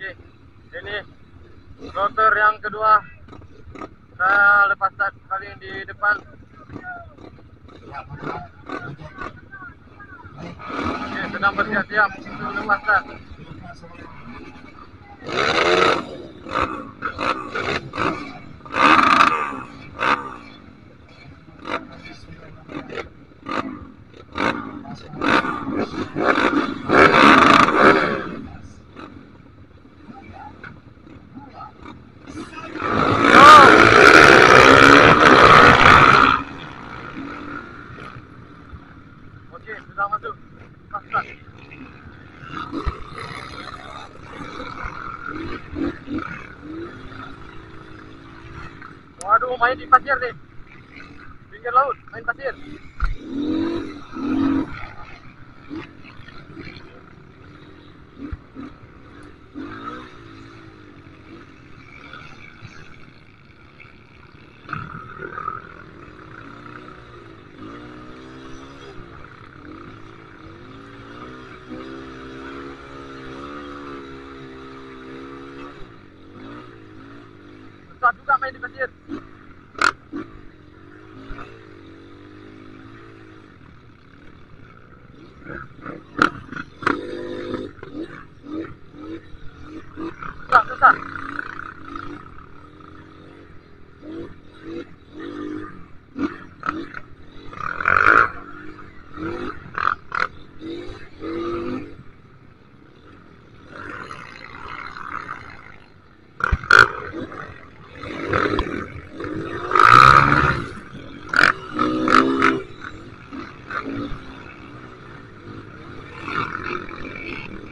Oke, ini rotor yang kedua. Saya lepaskan kali di depan. Oke, sedang bersiap-siap untuk lepaskan. Oke, sudah masuk. Lepaskan. Waduh, main di pasir nih. Pinggir laut, main pasir. Susah juga main di pasir. Susah.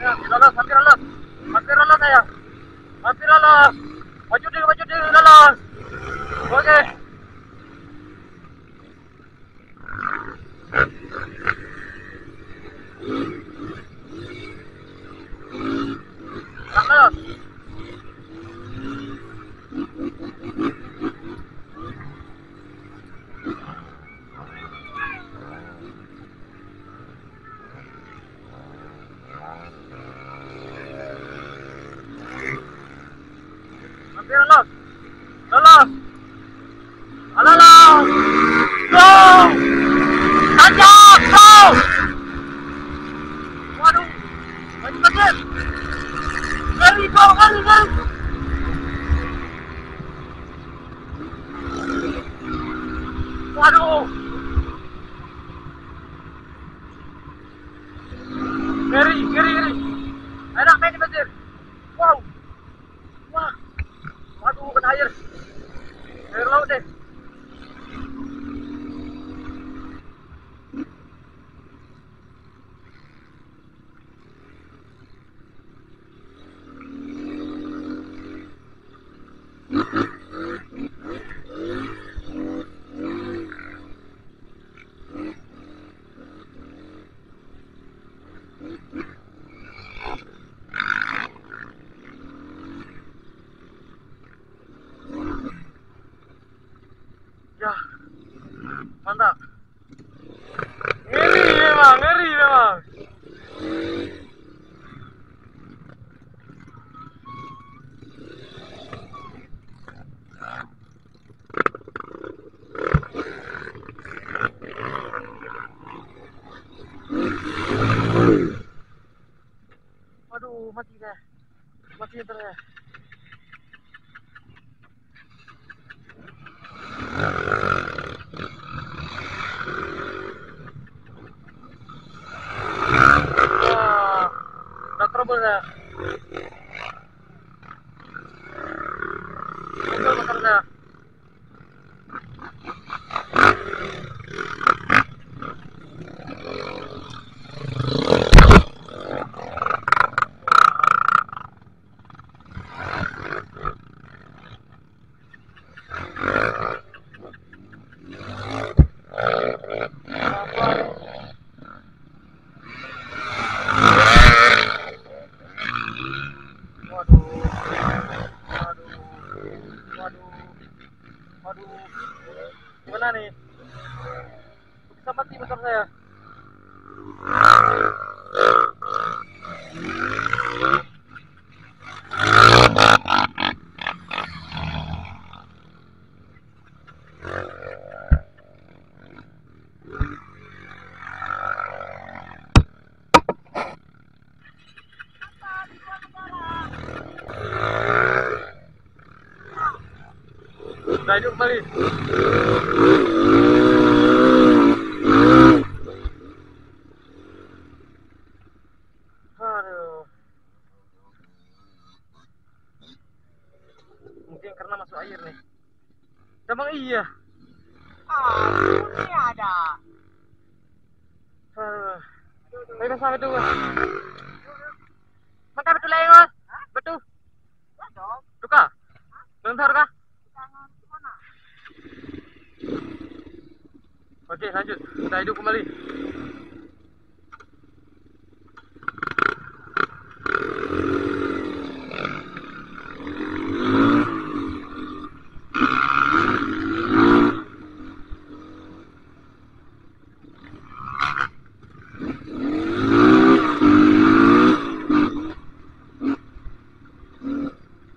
Ya, lolos, hampir lolos. Hampir lolos saya. Hampir lolos. Maju dulu, lolos. Oke. Lolos. Hampir lolos. Lolos. Lolos. Go! Tancap! Go! Waduh. Maju pasir. Ngeri, go, ngeri. Waduh. Ngeri. Enak main di pasir. Wow. Wah. Waduh, kena air. Air laut deh. Ya, mantap. Ngeri memang. Waduh, mati deh. Mati terus. Udah trouble ya. Trouble motornya. Waduh, gimana nih? Bisa mati motor saya. Sudah hidup kembali. Aduh. Mungkin karena masuk air nih. Emang iya. Ini ada. Aduh. Ayo sampai tuh. Maka betul lah Mas. Betul. Tuka. Bentar kah? Oke, lanjut. Sudah hidup kembali.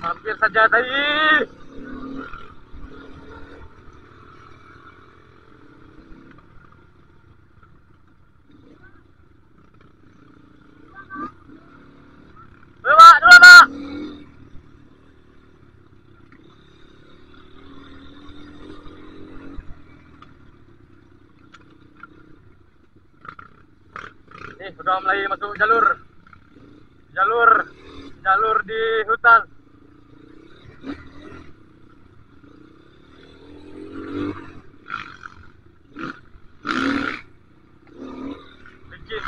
Hampir saja tadi. Pak, dulu Pak. Nih, sudah mulai masuk jalur di hutan. Licin.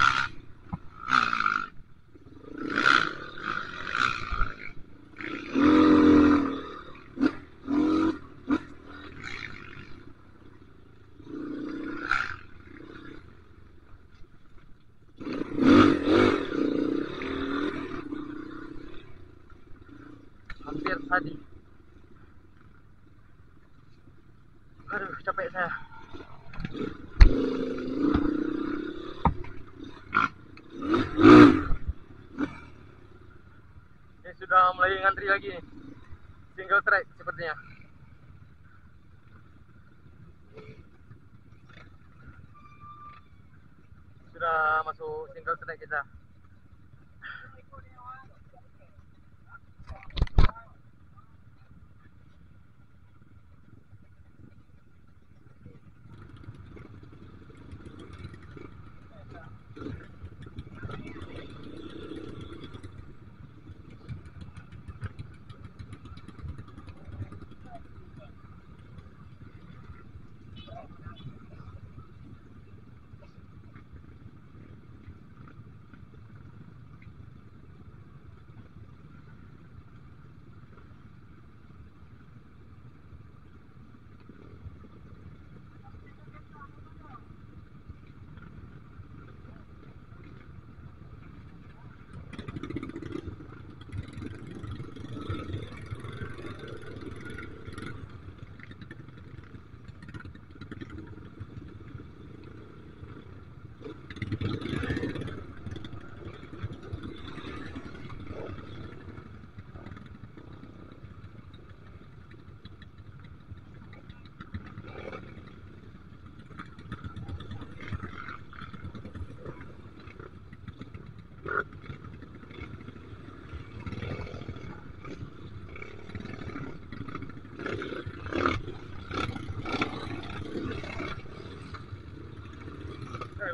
Hampir tadi. Aduh, capek saya. Ini sudah mulai ngantri lagi nih. Single track sepertinya. Sudah masuk single track kita.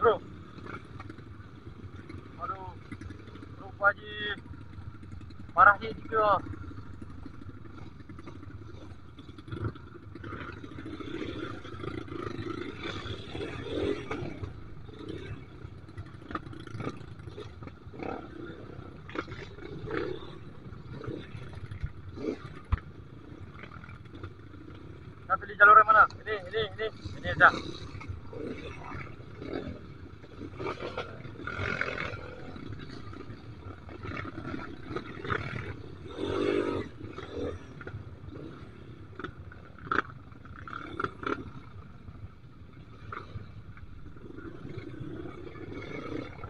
Bro. Aduh. Lupa Ji. Parah Ji juga. Nah, pilih jalur yang mana? Ini aja.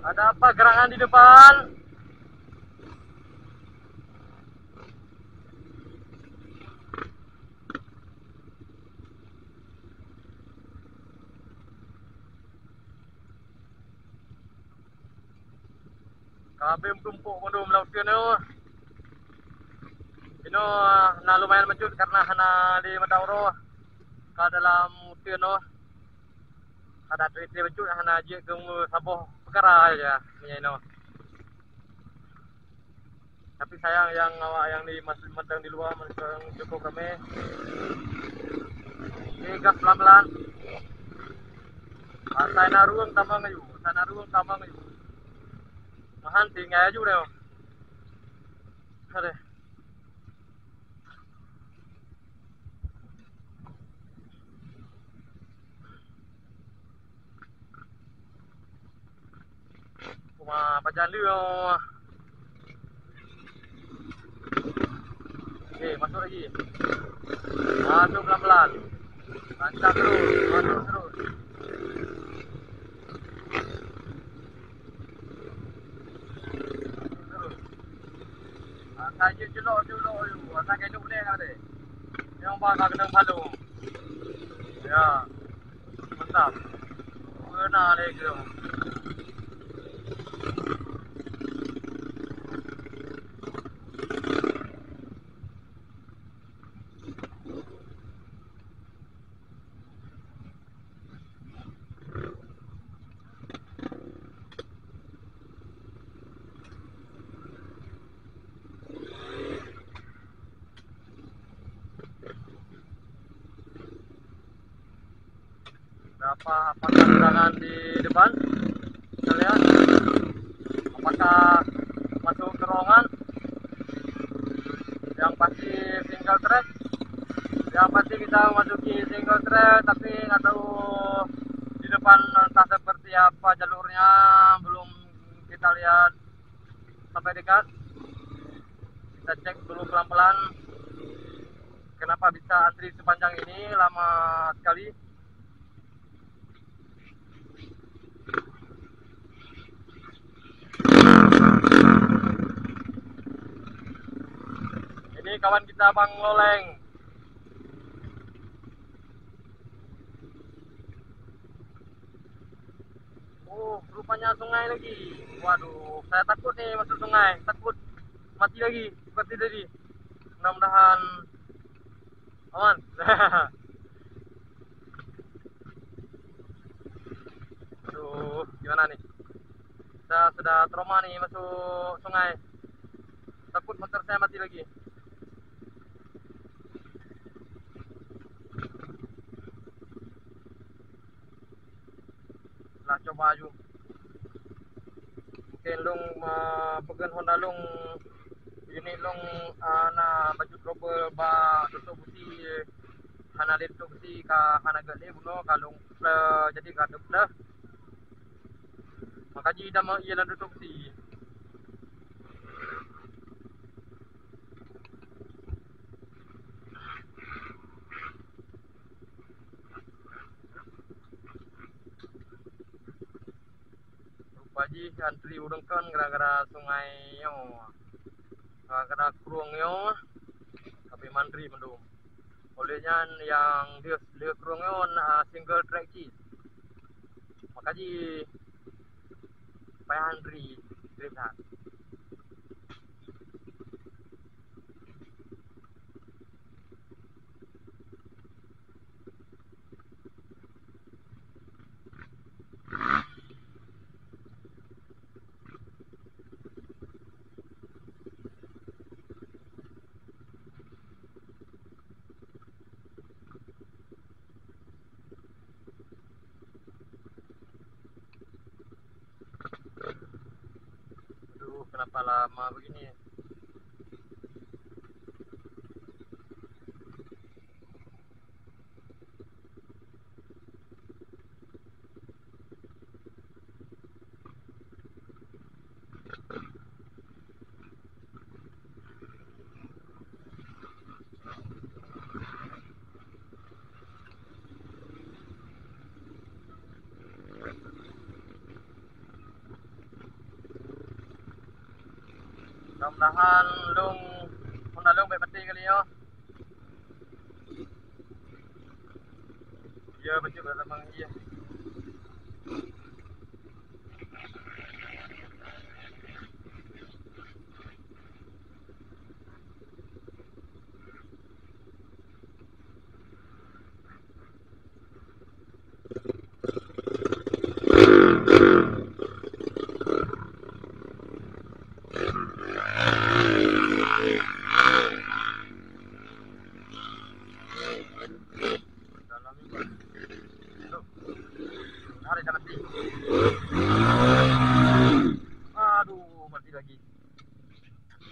Ada apa gerangan di depan? Kabim tumpuk mondom laut kene. Ino na lumayan mencut karena hana di Matauro. ka dalam mutian no. Ada triti becut hana je gemu saboh perkara aja ni no. Tapi sayang yang awak yang di masih mentang di luar mentang cukup kami. Ini gas pelan-pelan. Saya naruang tambang ayu, saya naruang tambang ayu. Mahan tinggal aja deh. Ada. Cuma pajan dia. Oke, masuk lagi. Masuk pelan-pelan. Lancar terus, masuk terus. Terus. Saya jelok dulu. Saya kena boleh ada. Yang bakal kena palu. Ya. Mantap. Benar lagi. Apakah gerangan di depan? Kita lihat. Apakah masuk terowongan? Yang pasti single track. Yang pasti kita masuki single track, tapi nggak tahu di depan entah seperti apa jalurnya, belum kita lihat sampai dekat. Kita cek dulu pelan-pelan. Kenapa bisa antri sepanjang ini, lama sekali. Ini kawan kita Bang Loleng. Oh, rupanya sungai lagi. Waduh, saya takut nih masuk sungai. Takut mati lagi seperti tadi. Mudah-mudahan aman. Aduh, gimana nih? Kita sudah trauma nih masuk sungai. Takut motor saya mati lagi. Lah coba aja. Mungkin long pegan Honda long unit long na baju trouble ba tutup busi hana tutup busi ka hana gale buno kalung jadi ka dupla. Makaji dah mau ia tutup busi. Baji antri udangkan gara-gara sungai yo. Gara-gara kurung yo. Tapi mandri mendung. Olehnya yang dia kurung yo single track key. Makaji payah antri lihat. Aduh, kenapa lama begini? Mudah-mudahan Honda long baik peti kali yo. Ya betul memang iya.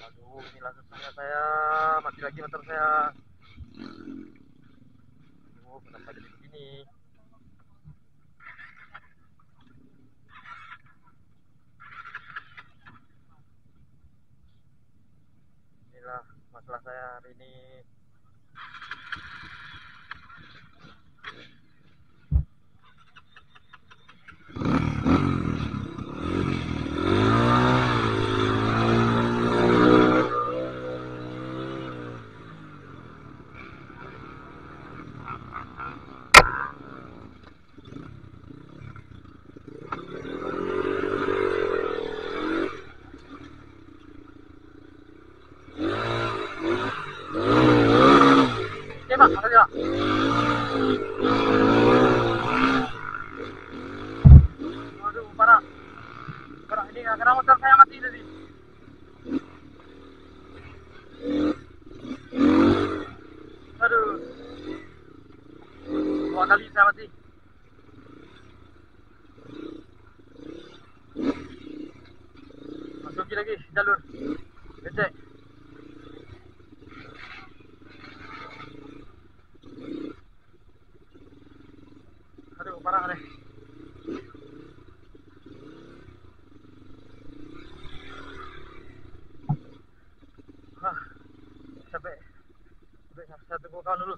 Aduh, inilah susahnya saya. Mati lagi motor saya. Aduh, kenapa jadi begini? Inilah masalah saya hari ini. Oke, Pak, makasih, Pak. Waduh, parah. Parah ini karena motor saya mati tadi. Aduh, 2 kali saya mati. Masuki lagi jalur. Becek. Aduh, parah deh. Capek. Saya tunggu kawan dulu.